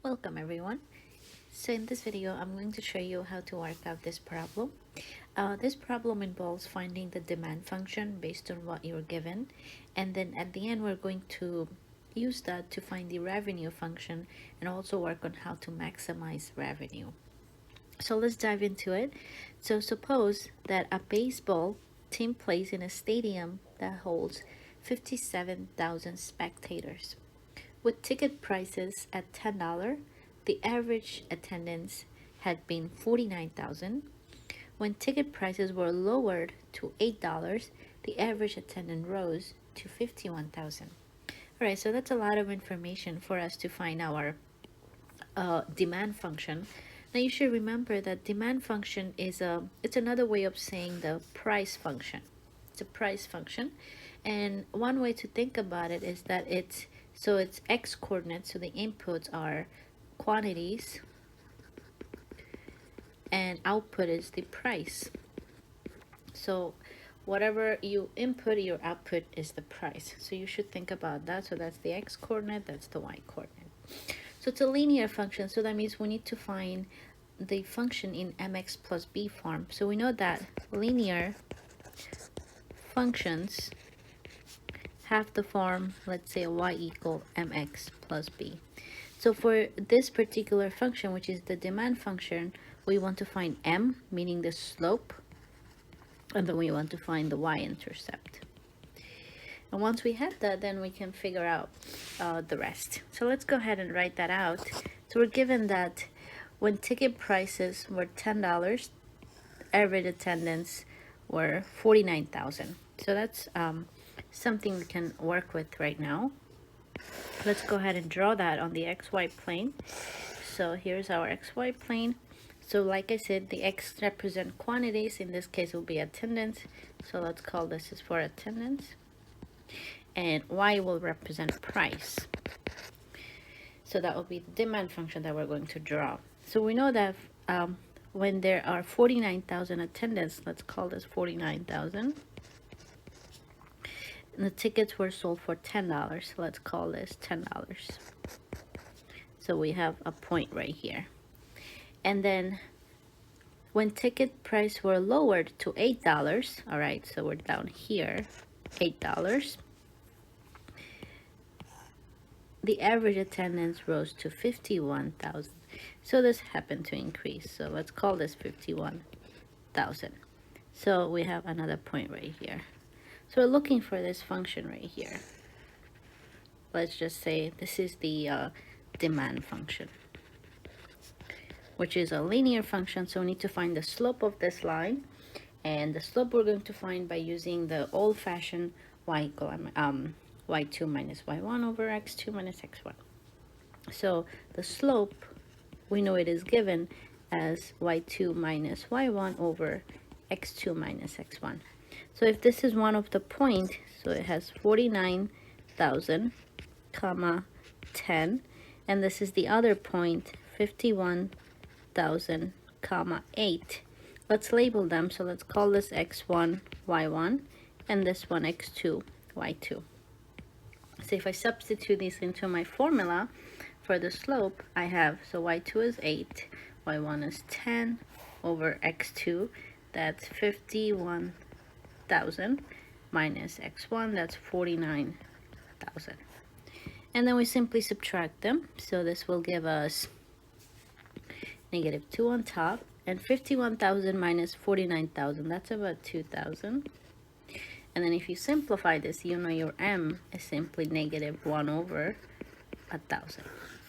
Welcome everyone. So in this video, I'm going to show you how to work out this problem. This problem involves finding the demand function based on what you're given. And then at the end, we're going to use that to find the revenue function and also work on how to maximize revenue. So let's dive into it. So suppose that a baseball team plays in a stadium that holds 57,000 spectators. With ticket prices at $10, the average attendance had been 49,000. When ticket prices were lowered to $8, the average attendance rose to 51,000. All right, so that's a lot of information for us to find our demand function. Now you should remember that demand function is it's another way of saying the price function. It's a price function, and one way to think about it is that it's x coordinates, so the inputs are quantities and output is the price. So whatever you input, your output is the price. So you should think about that. So that's the x coordinate, that's the y coordinate. So it's a linear function, so that means we need to find the function in mx plus b form. So we know that linear functions have the form, let's say y equal mx plus b. So for this particular function, which is the demand function, we want to find m, meaning the slope, and then we want to find the y-intercept. And once we have that, then we can figure out the rest. So let's go ahead and write that out. So we're given that when ticket prices were $10, average attendance were 49,000. So that's something we can work with right now. Let's go ahead and draw that on the xy plane. So here's our xy plane. So like I said, the x represent quantities. In this case, it will be attendance. So let's call this is for attendance. And y will represent price. So that will be the demand function that we're going to draw. So we know that when there are 49,000 attendance, let's call this 49,000. And the tickets were sold for $10. Let's call this $10. So we have a point right here. And then when ticket price were lowered to $8, all right, so we're down here, $8. The average attendance rose to 51,000. So this happened to increase. So let's call this 51,000. So we have another point right here. So we're looking for this function right here. Let's just say this is the demand function, which is a linear function. So we need to find the slope of this line. And the slope we're going to find by using the old-fashioned y equal y2 minus y1 over x2 minus x1. So the slope, we know it is given as y2 minus y1 over x2 minus x1. So if this is one of the points, so it has 49,000 comma 10, and this is the other point, 51,000 comma 8. Let's label them. So let's call this x1 y1 and this one x2 y2. So if I substitute these into my formula for the slope, I have, so y2 is 8, y1 is 10 over x2, that's 51,000 minus x1, that's 49,000. And then we simply subtract them. So this will give us negative 2 on top, and 51,000 minus 49,000, that's about 2,000. And then if you simplify this, you know your m is simply negative 1 over 1,000.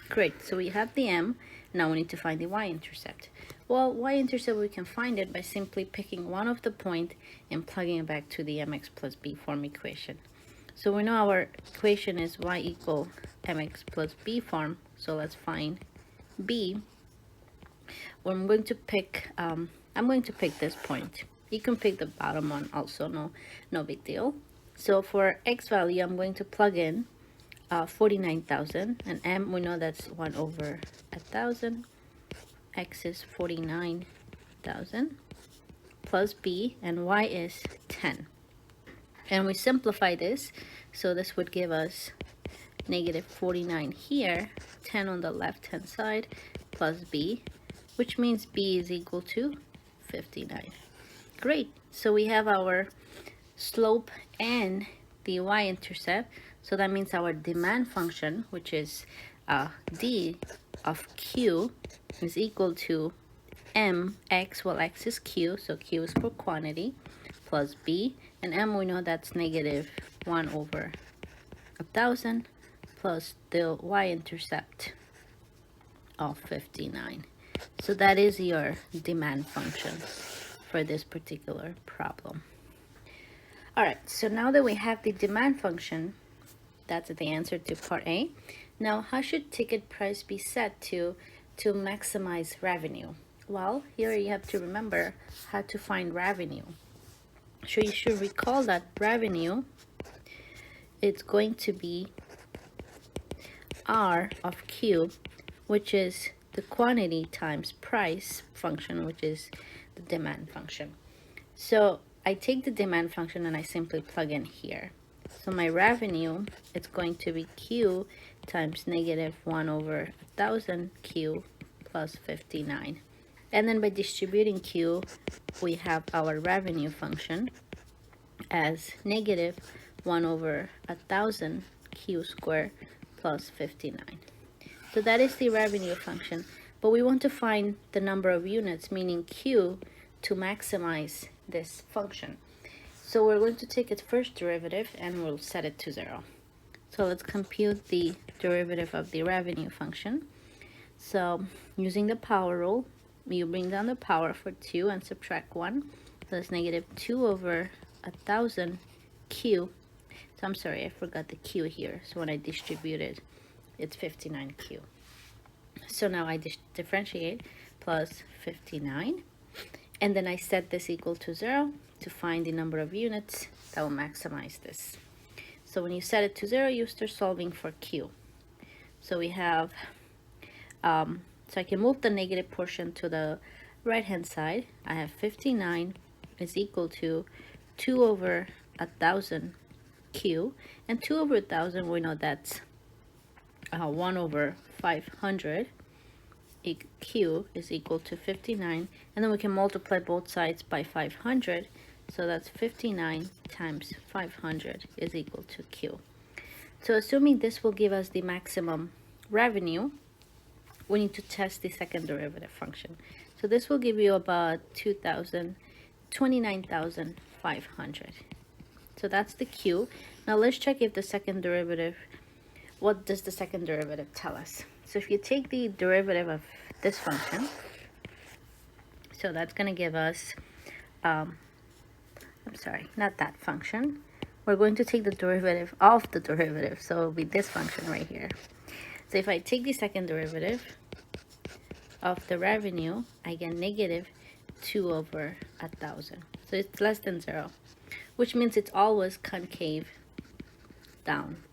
Great, so we have the m. Now we need to find the y-intercept. Well, y-intercept, we can find it by simply picking one of the point and plugging it back to the mx plus b form equation. So we know our equation is y equal mx plus b form. So let's find b. Well, I'm going to pick this point. You can pick the bottom one also, no big deal. So for x value, I'm going to plug in 49,000, and m, we know that's 1 over 1,000. X is 49,000 plus b, and y is 10. And we simplify this, so this would give us negative 49 here, 10 on the left hand side, plus b, which means b is equal to 59. Great, so we have our slope and the y-intercept. So that means our demand function, which is d of q, is equal to mx, well, x is q, so q is for quantity, plus b, and m, we know that's negative 1 over 1,000, plus the y-intercept of 59. So that is your demand function for this particular problem. All right, so now that we have the demand function, that's the answer to part A. Now, how should ticket price be set to maximize revenue? Well, here you have to remember how to find revenue. So you should recall that revenue, it's going to be R of Q, which is the quantity times price function, which is the demand function. So I take the demand function and I simply plug in here. So my revenue, it's going to be Q times negative 1 over 1,000 Q plus 59. And then by distributing Q, we have our revenue function as negative 1 over 1,000 Q squared plus 59. So that is the revenue function. But we want to find the number of units, meaning Q, to maximize this function. So we're going to take its first derivative and we'll set it to 0. So let's compute the derivative of the revenue function. So using the power rule, you bring down the power for 2 and subtract 1. So that's negative 2 over 1,000 Q. So I'm sorry, I forgot the Q here. So when I distribute it, it's 59Q. So now I differentiate plus 59. And then I set this equal to 0 to find the number of units that will maximize this. So when you set it to 0, you start solving for Q. So we have, so I can move the negative portion to the right hand side. I have 59 is equal to 2 over 1,000 Q. And 2 over 1,000, we know that's 1 over 500. Q is equal to 59, and then we can multiply both sides by 500, so that's 59 times 500 is equal to Q. So assuming this will give us the maximum revenue, we need to test the second derivative function. So this will give you about 29,500. So that's the Q. Now let's check if the second derivative, what does the second derivative tell us? So if you take the derivative of this function, so that's going to give us, I'm sorry, not that function. We're going to take the derivative of the derivative, so it'll be this function right here. So if I take the second derivative of the revenue, I get negative 2 over 1,000. So it's less than 0, which means it's always concave down.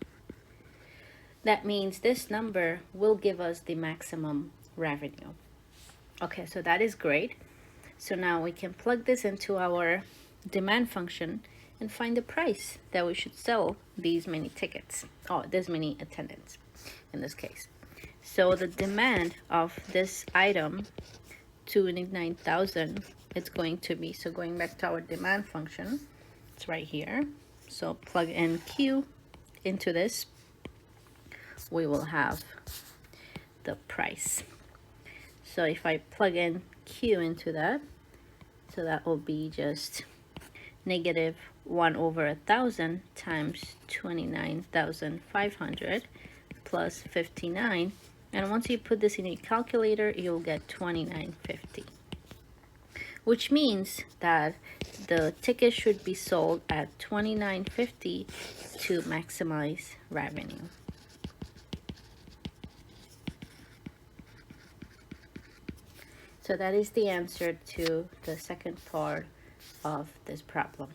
That means this number will give us the maximum revenue. Okay, so that is great. So now we can plug this into our demand function and find the price that we should sell these many tickets, or this many attendants in this case. So the demand of this item, 29,000, it's going to be, so going back to our demand function, it's right here. So plug in Q into this, we will have the price. So if I plug in Q into that, so that will be just negative 1 over 1,000 times 29,500 plus 59. And once you put this in your calculator, you'll get 2950. Which means that the ticket should be sold at 2950 to maximize revenue. So that is the answer to the second part of this problem.